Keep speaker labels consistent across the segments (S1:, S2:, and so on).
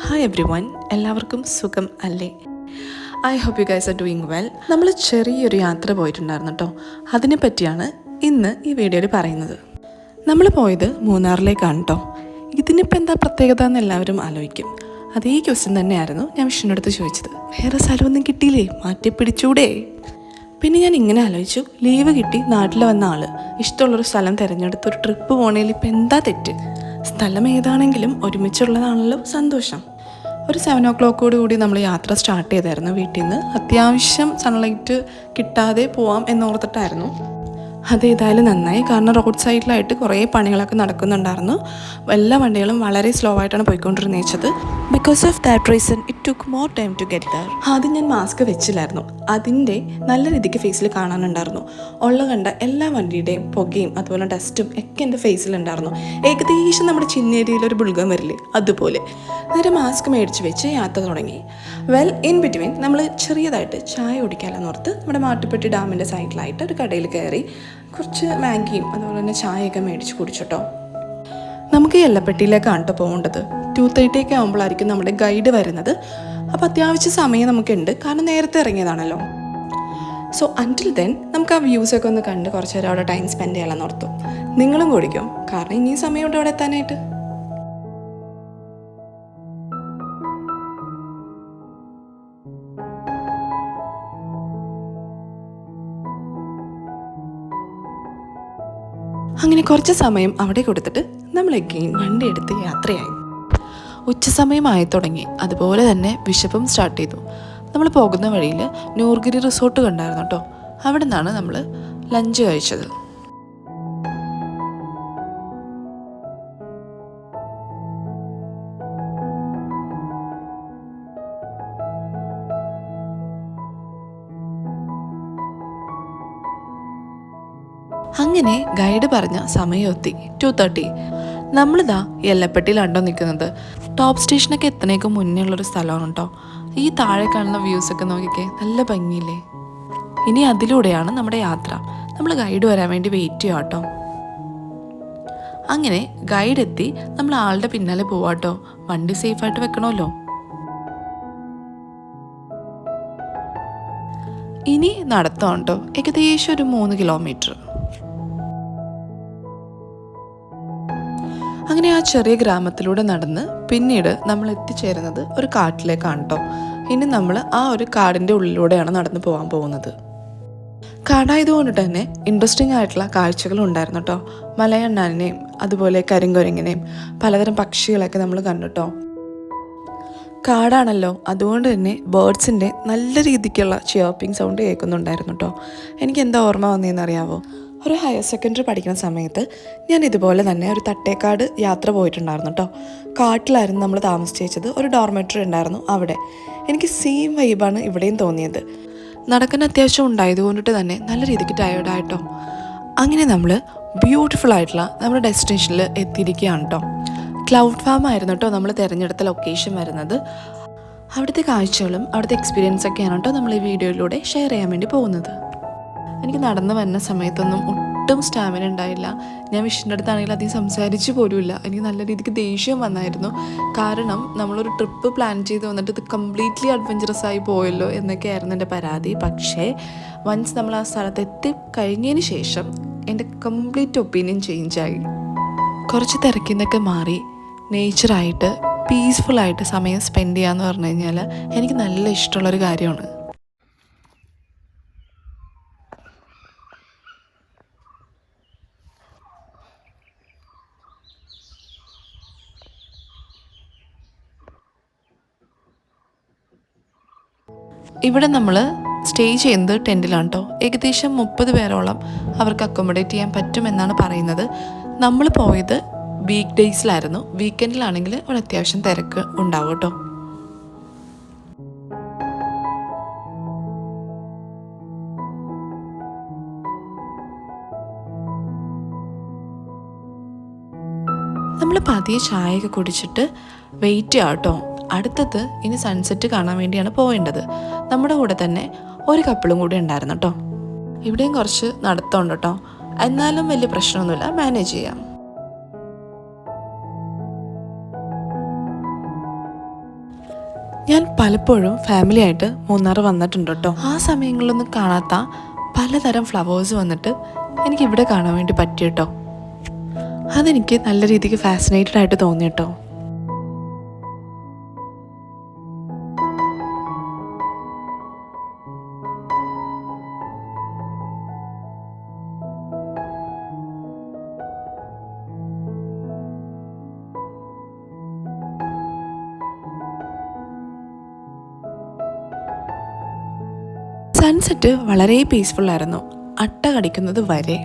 S1: Hi every one, എല്ലാവർക്കും സുഖം അല്ലേ? I hope you guys are doing well. നമ്മൾ ചെറിയൊരു യാത്ര പോയിട്ടുണ്ടായിരുന്നു കേട്ടോ. അതിനെ പറ്റിയാണ് ഇന്ന് ഈ വീഡിയോയിൽ പറയുന്നത്. നമ്മൾ പോയത് മൂന്നാറിലേക്കാണ് കേട്ടോ. ഇതിനിപ്പോൾ എന്താ പ്രത്യേകത എന്ന് എല്ലാവരും ആലോചിക്കും. അതേ ക്വസ്റ്റ്യൻ തന്നെയായിരുന്നു ഞാൻ വിഷ്ണുവിൻ്റെ അടുത്ത് ചോദിച്ചത്. വേറെ സ്ഥലമൊന്നും കിട്ടിയില്ലേ, മാറ്റി പിടിച്ചൂടെ? പിന്നെ ഞാൻ ഇങ്ങനെ ആലോചിച്ചു, ലീവ് കിട്ടി നാട്ടിൽ വന്ന ആൾ ഇഷ്ടമുള്ളൊരു സ്ഥലം തിരഞ്ഞെടുത്ത് ഒരു ട്രിപ്പ് പോകണേൽ ഇപ്പം എന്താ തെറ്റ്? സ്ഥലം ഏതാണെങ്കിലും ഒരുമിച്ചുള്ളതാണല്ലോ സന്തോഷം. ഒരു 7 o'clock കൂടി നമ്മൾ യാത്ര സ്റ്റാർട്ട് ചെയ്തായിരുന്നു വീട്ടിൽ നിന്ന്. അത്യാവശ്യം സൺലൈറ്റ് കിട്ടാതെ പോവാം എന്നോർത്തിട്ടായിരുന്നു. അതേതായാലും നന്നായി, കാരണം റോഡ് സൈഡിലായിട്ട് കുറേ പണികളൊക്കെ നടക്കുന്നുണ്ടായിരുന്നു. എല്ലാ വണ്ടികളും വളരെ സ്ലോ ആയിട്ടാണ് പോയിക്കൊണ്ടിരുന്നത്. Because of that reason it took more time to get there. ആദ്യം ഞാൻ മാസ്ക് വെച്ചില്ലായിരുന്നു. അതിൻ്റെ നല്ല രീതിക്ക് ഫേസിൽ കാണാനുണ്ടായിരുന്നു. കണ്ട എല്ലാ വണ്ടിയുടെയും പുകയും അതുപോലെ ഡസ്റ്റും ഒക്കെ എൻ്റെ ഫേസിലുണ്ടായിരുന്നു. ഏകദേശം നമ്മുടെ ചിന്നേരിയിലൊരു ബുൾഗം വരില്ലേ, അതുപോലെ. നേരെ മാസ്ക് മേടിച്ച് വെച്ച് യാത്ര തുടങ്ങി. വെൽ, ഇൻ ബിറ്റ്വീൻ നമ്മൾ ചെറിയതായിട്ട് ചായ കുടിക്കാമെന്നോർത്ത് നമ്മുടെ മാട്ടുപ്പെട്ടി ഡാമിൻ്റെ സൈഡിലായിട്ട് ഒരു കടയിൽ കയറി കുറച്ച് മാഗിയും അതുപോലെ തന്നെ ചായയൊക്കെ മേടിച്ച് കുടിച്ചിട്ടോ. നമുക്ക് യെല്ലപ്പെട്ടിയിലേക്കാണ് കേട്ടോ പോകേണ്ടത്. 2:30 ഒക്കെ ആകുമ്പോഴായിരിക്കും നമ്മുടെ ഗൈഡ് വരുന്നത്. അപ്പോൾ അത്യാവശ്യം സമയം നമുക്കുണ്ട്, കാരണം നേരത്തെ ഇറങ്ങിയതാണല്ലോ. സോ അൻറ്റിൽ ദെൻ നമുക്ക് ആ വ്യൂസൊക്കെ ഒന്ന് കണ്ട് കുറച്ച് നേരം അവിടെ ടൈം സ്പെൻഡ് ചെയ്യാമെന്ന് ഓർത്തു. നിങ്ങളും കുടിക്കും, കാരണം ഇനിയും സമയമുണ്ട് അവിടെ എത്താനായിട്ട്. അങ്ങനെ കുറച്ച് സമയം അവിടെ കൊടുത്തിട്ട് നമ്മൾ എഗെയിൻ വണ്ടി എടുത്ത് യാത്രയായി. ഉച്ചസമയമായി തുടങ്ങി. അതുപോലെ തന്നെ വിശപ്പും സ്റ്റാർട്ട് ചെയ്തു. നമ്മൾ പോകുന്ന വഴിയിൽ നൂർഗിരി റിസോർട്ട് കണ്ടായിരുന്നു കേട്ടോ. അവിടെ നിന്നാണ് നമ്മൾ ലഞ്ച് കഴിച്ചത്. അങ്ങനെ ഗൈഡ് പറഞ്ഞ സമയം എത്തി, 2:30. നമ്മളിതാ യെല്ലപ്പെട്ടിയിലാണ്ടോ നിൽക്കുന്നത്. ടോപ്പ് സ്റ്റേഷനൊക്കെ എത്തണേക്ക് മുന്നേ ഉള്ളൊരു സ്ഥലമാണ് കേട്ടോ. ഈ താഴെ കാണുന്ന വ്യൂസൊക്കെ നോക്കിക്കേ, നല്ല ഭംഗിയില്ലേ? ഇനി അതിലൂടെയാണ് നമ്മുടെ യാത്ര. നമ്മൾ ഗൈഡ് വരാൻ വേണ്ടി വെയിറ്റ് ചെയ്യാം കേട്ടോ. അങ്ങനെ ഗൈഡ് എത്തി, നമ്മൾ ആളുടെ പിന്നാലെ പോവാട്ടോ. വണ്ടി സേഫായിട്ട് വെക്കണമല്ലോ. ഇനി നടത്തം കേട്ടോ, ഏകദേശം ഒരു 3 കിലോമീറ്റർ. അങ്ങനെ ആ ചെറിയ ഗ്രാമത്തിലൂടെ നടന്ന് പിന്നീട് നമ്മൾ എത്തിച്ചേരുന്നത് ഒരു കാട്ടിലേക്കാണ് കേട്ടോ. ഇനി നമ്മൾ ആ ഒരു കാടിൻ്റെ ഉള്ളിലൂടെയാണ് നടന്നു പോകാൻ പോകുന്നത്. കാടായതുകൊണ്ട് തന്നെ ഇൻട്രസ്റ്റിംഗ് ആയിട്ടുള്ള കാഴ്ചകളും ഉണ്ടായിരുന്നു കേട്ടോ. മലയണ്ണാനെയും അതുപോലെ കരിങ്കുരങ്ങിനെയും പലതരം പക്ഷികളൊക്കെ നമ്മൾ കണ്ടു കേട്ടോ. കാടാണല്ലോ, അതുകൊണ്ട് തന്നെ ബേർഡ്സിൻ്റെ നല്ല രീതിക്കുള്ള ചിയർപ്പിംഗ് സൗണ്ട് കേൾക്കുന്നുണ്ടായിരുന്നു കേട്ടോ. എനിക്ക് എന്താ ഓർമ്മ വന്നതെന്നറിയാവോ? ഒരു ഹയർ സെക്കൻഡറി പഠിക്കുന്ന സമയത്ത് ഞാൻ ഇതുപോലെ തന്നെ ഒരു തട്ടേക്കാട് യാത്ര പോയിട്ടുണ്ടായിരുന്നു കേട്ടോ. കാട്ടിലായിരുന്നു നമ്മൾ താമസിച്ചത്. ഒരു ഡോർമെറ്ററി ഉണ്ടായിരുന്നു അവിടെ. എനിക്ക് സെയിം വൈബാണ് ഇവിടെയും തോന്നിയത്. നടക്കാൻ അത്യാവശ്യം ഉണ്ടായതുകൊണ്ടിട്ട് തന്നെ നല്ല രീതിക്ക് ടയേർഡായിട്ടോ. അങ്ങനെ നമ്മൾ ബ്യൂട്ടിഫുൾ ആയിട്ടുള്ള നമ്മുടെ ഡെസ്റ്റിനേഷനിൽ എത്തിയിരിക്കുകയാണ് കേട്ടോ. ക്ലൗഡ് ഫാം ആയിരുന്നു കേട്ടോ നമ്മൾ തിരഞ്ഞെടുത്ത ലൊക്കേഷൻ വരുന്നത്. അവിടുത്തെ കാഴ്ചകളും അവിടുത്തെ എക്സ്പീരിയൻസൊക്കെയാണ് കേട്ടോ നമ്മൾ ഈ വീഡിയോയിലൂടെ ഷെയർ ചെയ്യാൻ വേണ്ടി പോകുന്നത്. എനിക്ക് നടന്നു വരുന്ന സമയത്തൊന്നും ഒട്ടും സ്റ്റാമിന ഉണ്ടായില്ല. ഞാൻ വിഷ്ണുവിൻ്റെ അടുത്താണെങ്കിൽ അധികം സംസാരിച്ചു പോലുമില്ല. എനിക്ക് നല്ല രീതിക്ക് ദേഷ്യം വന്നായിരുന്നു. കാരണം നമ്മളൊരു ട്രിപ്പ് പ്ലാൻ ചെയ്ത് വന്നിട്ട് ഇത് കംപ്ലീറ്റ്ലി അഡ്വഞ്ചറസ് ആയി പോയല്ലോ എന്നൊക്കെയായിരുന്നു എൻ്റെ പരാതി. പക്ഷേ വൺസ് നമ്മൾ ആ സ്ഥലത്ത് എത്തി കഴിഞ്ഞതിന് ശേഷം എൻ്റെ കംപ്ലീറ്റ് ഒപ്പീനിയൻ ചേഞ്ചായി. കുറച്ച് തിരക്കിന്നൊക്കെ മാറി നേച്ചറായിട്ട് പീസ്ഫുള്ളായിട്ട് സമയം സ്പെൻഡ് ചെയ്യാന്ന് പറഞ്ഞു കഴിഞ്ഞാൽ എനിക്ക് നല്ല ഇഷ്ടമുള്ളൊരു കാര്യമാണ്. ഇവിടെ നമ്മൾ സ്റ്റേ ചെയ്യുന്നത് ടെൻറ്റിലാണ് കേട്ടോ. ഏകദേശം 30 പേരോളം അവർക്ക് അക്കോമഡേറ്റ് ചെയ്യാൻ പറ്റുമെന്നാണ് പറയുന്നത്. നമ്മൾ പോയത് വീക്ക് ഡേയ്സിലായിരുന്നു. വീക്കെൻഡിലാണെങ്കിൽ അവിടെ അത്യാവശ്യം തിരക്ക് ഉണ്ടാവും കേട്ടോ. നമ്മൾ പതിയെ ചായയൊക്കെ കുടിച്ചിട്ട് വെയിറ്റ് ചെയ്യാം കേട്ടോ. അടുത്തത് ഇനി സൺസെറ്റ് കാണാൻ വേണ്ടിയാണ് പോവേണ്ടത്. നമ്മുടെ കൂടെ തന്നെ ഒരു കപ്പിളും കൂടി ഉണ്ടായിരുന്നു കേട്ടോ. ഇവിടെയും കുറച്ച് നടത്തമുണ്ട് കേട്ടോ. എന്നാലും വലിയ പ്രശ്നമൊന്നുമില്ല, മാനേജ് ചെയ്യാം. ഞാൻ പലപ്പോഴും ഫാമിലി ആയിട്ട് മൂന്നാർ വന്നിട്ടുണ്ട് കേട്ടോ. ആ സമയങ്ങളിലൊന്നും കാണാത്ത പലതരം ഫ്ലവേഴ്സ് വന്നിട്ട് എനിക്കിവിടെ കാണാൻ വേണ്ടി പറ്റി കേട്ടോ. അതെനിക്ക് നല്ല രീതിക്ക് ഫാസിനേറ്റഡ് ആയിട്ട് തോന്നി കേട്ടോ. സൺസെറ്റ് വളരെ പീസ്ഫുള്ളായിരുന്നു, അട്ട കടിക്കുന്നത് വരെ.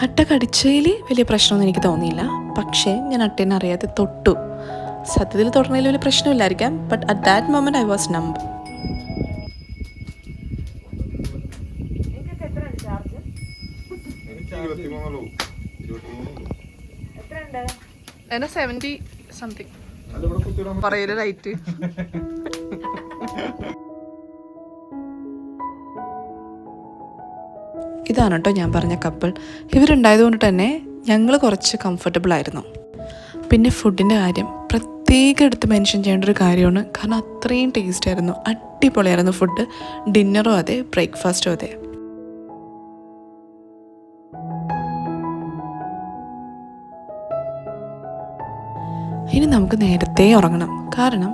S1: അട്ട കടിച്ചതിൽ വലിയ പ്രശ്നമൊന്നും എനിക്ക് തോന്നിയില്ല, പക്ഷേ ഞാൻ അട്ടേനെ അറിയാതെ തൊട്ടു. സത്യത്തിൽ തൊടുന്നതിൽ വലിയ പ്രശ്നമില്ലായിരിക്കാം, but at that moment I was numb. എന്നെ 70 സംതിങ് പറയല് റൈറ്റ്. ഇതാണ് കേട്ടോ ഞാൻ പറഞ്ഞ കപ്പിൾ. ഇവരുണ്ടായതുകൊണ്ട് തന്നെ ഞങ്ങൾ കുറച്ച് കംഫർട്ടബിൾ ആയിരുന്നു. പിന്നെ ഫുഡിൻ്റെ കാര്യം പ്രത്യേകം എടുത്ത് മെൻഷൻ ചെയ്യേണ്ട ഒരു കാര്യമാണ്, കാരണം അത്രയും ടേസ്റ്റ് ആയിരുന്നു, അടിപൊളിയായിരുന്നു ഫുഡ്. ഡിന്നറും അതെ, ബ്രേക്ക്ഫാസ്റ്റും അതെ. ഇനി നമുക്ക് നേരത്തെ ഉറങ്ങണം, കാരണം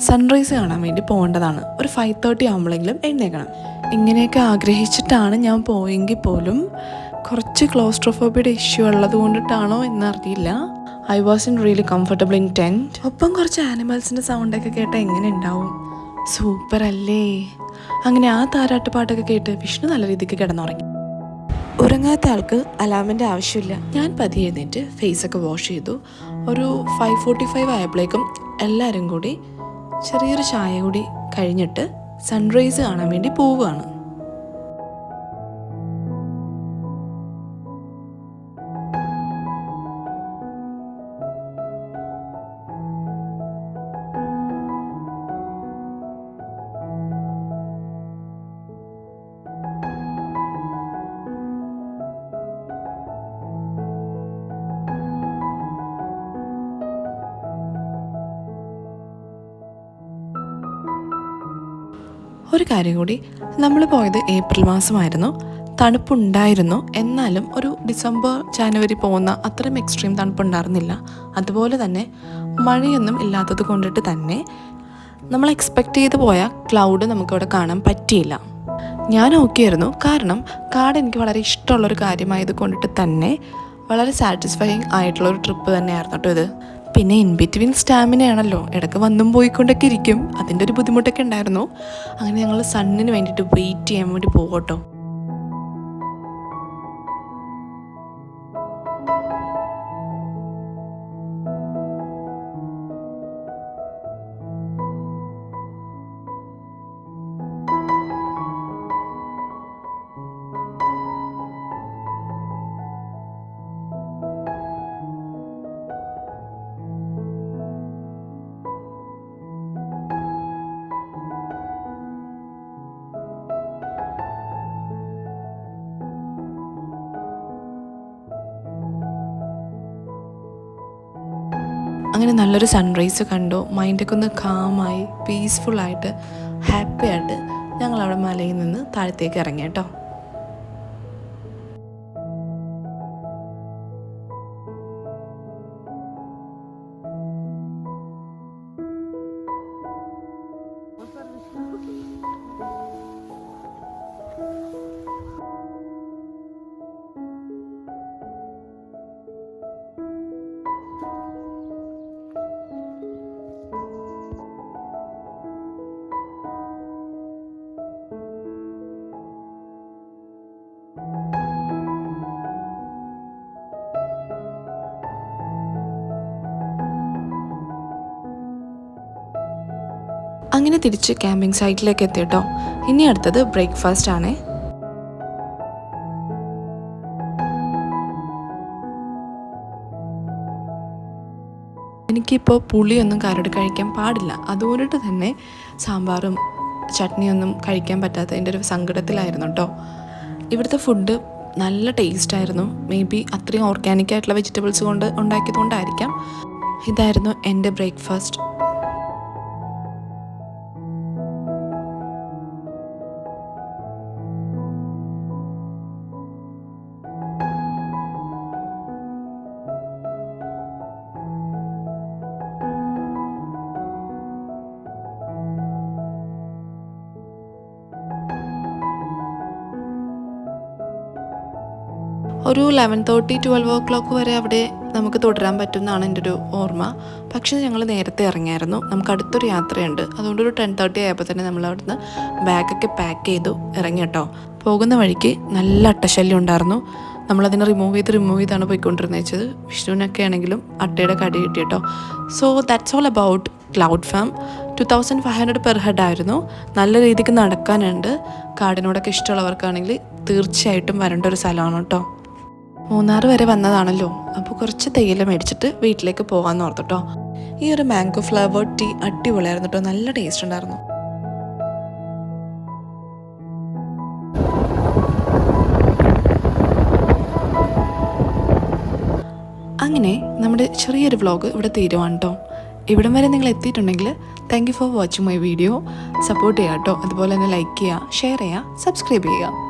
S1: സൺറൈസ് കാണാൻ വേണ്ടി പോകേണ്ടതാണ്. ഒരു 5:30 ആകുമ്പോഴെങ്കിലും എഴുന്നേക്കണം. ഇങ്ങനെയൊക്കെ ആഗ്രഹിച്ചിട്ടാണ് ഞാൻ പോയെങ്കിൽ പോലും കുറച്ച് ക്ലോസ്ട്രോഫോബിയുടെ ഇഷ്യൂ ഉള്ളത് കൊണ്ടിട്ടാണോ എന്നറിയില്ല, I was in really comfortable in tent. ഒപ്പം കുറച്ച് ആനിമൽസിൻ്റെ സൗണ്ടൊക്കെ കേട്ടാൽ എങ്ങനെ ഉണ്ടാവും, സൂപ്പർ അല്ലേ? അങ്ങനെ ആ താരാട്ട് പാട്ടൊക്കെ കേട്ട് വിഷ്ണു നല്ല രീതിക്ക് കിടന്നുറങ്ങി. ഉറങ്ങാത്ത ആൾക്ക് അലാമിൻ്റെ ആവശ്യമില്ല. ഞാൻ പതിയെ എഴുന്നേറ്റ് ഫേസൊക്കെ വാഷ് ചെയ്തു. ഒരു 5:45 ആയപ്പോഴേക്കും എല്ലാവരും കൂടി ചെറിയൊരു ചായ കൂടി കഴിഞ്ഞിട്ട് സൺറൈസ് കാണാൻ വേണ്ടി പോവുകയാണ്. ഒരു കാര്യം കൂടി, നമ്മൾ പോയത് ഏപ്രിൽ മാസമായിരുന്നു, തണുപ്പുണ്ടായിരുന്നു. എന്നാലും ഒരു ഡിസംബർ ജാനുവരി പോകുന്ന അത്രയും എക്സ്ട്രീം തണുപ്പുണ്ടായിരുന്നില്ല. അതുപോലെ തന്നെ മഴയൊന്നും ഇല്ലാത്തത് കൊണ്ടിട്ട് തന്നെ നമ്മൾ എക്സ്പെക്റ്റ് ചെയ്ത് പോയ ക്ലൗഡ് നമുക്കവിടെ കാണാൻ പറ്റിയില്ല. ഞാൻ ഓക്കെ ആയിരുന്നു, കാരണം കാട് എനിക്ക് വളരെ ഇഷ്ടമുള്ളൊരു കാര്യമായത് കൊണ്ടിട്ട് തന്നെ വളരെ സാറ്റിസ്ഫൈയിങ് ആയിട്ടുള്ളൊരു ട്രിപ്പ് തന്നെയായിരുന്നു കേട്ടോ ഇത്. പിന്നെ ഇൻ ബിറ്റ്വീൻ സ്റ്റാമിനയാണല്ലോ, ഇടയ്ക്ക് വന്നും പോയിക്കൊണ്ടൊക്കെ ഇരിക്കും, അതിൻ്റെ ഒരു ബുദ്ധിമുട്ടൊക്കെ ഉണ്ടായിരുന്നു. അങ്ങനെ ഞങ്ങൾ സണ്ണിന് വേണ്ടിയിട്ട് വെയിറ്റ് ചെയ്യാൻ വേണ്ടി പോകട്ടോ. അങ്ങനെ നല്ലൊരു സൺറൈസ് കണ്ടു, മൈൻഡൊക്കെ ഒന്ന് കാമായി പീസ്ഫുള്ളായിട്ട് ഹാപ്പി ആയിട്ട് ഞങ്ങളവിടെ മലയിൽ നിന്ന് താഴത്തേക്ക് ഇറങ്ങി കേട്ടോ. അങ്ങനെ തിരിച്ച് ക്യാമ്പിംഗ് സൈറ്റിലേക്ക് എത്തിയിട്ടോ. ഇനി അടുത്തത് ബ്രേക്ക്ഫാസ്റ്റ് ആണ്. എനിക്കിപ്പോൾ പുളിയൊന്നും കരട് കഴിക്കാൻ പാടില്ല, അതുകൊണ്ടിട്ട് തന്നെ സാമ്പാറും ചട്നിയൊന്നും കഴിക്കാൻ പറ്റാത്തതിൻ്റെ ഒരു സങ്കടത്തിലായിരുന്നു കേട്ടോ. ഇവിടുത്തെ ഫുഡ് നല്ല ടേസ്റ്റായിരുന്നു. മേ ബി അത്രയും ഓർഗാനിക് ആയിട്ടുള്ള വെജിറ്റബിൾസ് കൊണ്ട് ഉണ്ടാക്കിയത് കൊണ്ടായിരിക്കാം. ഇതായിരുന്നു എൻ്റെ ബ്രേക്ക്ഫാസ്റ്റ്. ഒരു 11:30-12 വരെ അവിടെ നമുക്ക് തുടരാൻ പറ്റുമെന്നാണ് എൻ്റെ ഒരു ഓർമ്മ. പക്ഷേ ഞങ്ങൾ നേരത്തെ ഇറങ്ങിയായിരുന്നു. നമുക്ക് അടുത്തൊരു യാത്രയുണ്ട്, അതുകൊണ്ട് ഒരു 10:30 ആയപ്പോൾ തന്നെ നമ്മൾ അവിടുന്ന് ബാഗൊക്കെ പാക്ക് ചെയ്തു ഇറങ്ങി കേട്ടോ. പോകുന്ന വഴിക്ക് നല്ല അട്ടശല്യം ഉണ്ടായിരുന്നു. നമ്മളതിനെ റിമൂവ് ചെയ്താണ് പോയിക്കൊണ്ടിരുന്നത് വെച്ചത്. വിഷ്ണുവിനൊക്കെ ആണെങ്കിലും അട്ടയുടെ കടി കിട്ടി കേട്ടോ. So that's all about cloud farm. 2500 per head ആയിരുന്നു. നല്ല രീതിക്ക് നടക്കാനുണ്ട്. കാടിനോടൊക്കെ ഇഷ്ടമുള്ളവർക്കാണെങ്കിൽ തീർച്ചയായിട്ടും വരേണ്ട ഒരു സ്ഥലമാണ് കേട്ടോ. മൂന്നാർ വരെ വന്നതാണല്ലോ, അപ്പോൾ കുറച്ച് തേയില മേടിച്ചിട്ട് വീട്ടിലേക്ക് പോകാമെന്ന് ഓർത്തു കേട്ടോ. ഈ ഒരു മാംഗോ ഫ്ലേവർ ടീ അടിപൊളിയായിരുന്നു കേട്ടോ, നല്ല ടേസ്റ്റ് ഉണ്ടായിരുന്നു. അങ്ങനെ നമ്മുടെ ചെറിയൊരു വ്ളോഗ് ഇവിടെ തീരുവാണ് കേട്ടോ. ഇവിടം വരെ നിങ്ങൾ എത്തിയിട്ടുണ്ടെങ്കിൽ thank you for watching my video. Support ചെയ്യുക കേട്ടോ. അതുപോലെ തന്നെ ലൈക്ക് ചെയ്യുക, ഷെയർ ചെയ്യുക, സബ്സ്ക്രൈബ് ചെയ്യുക.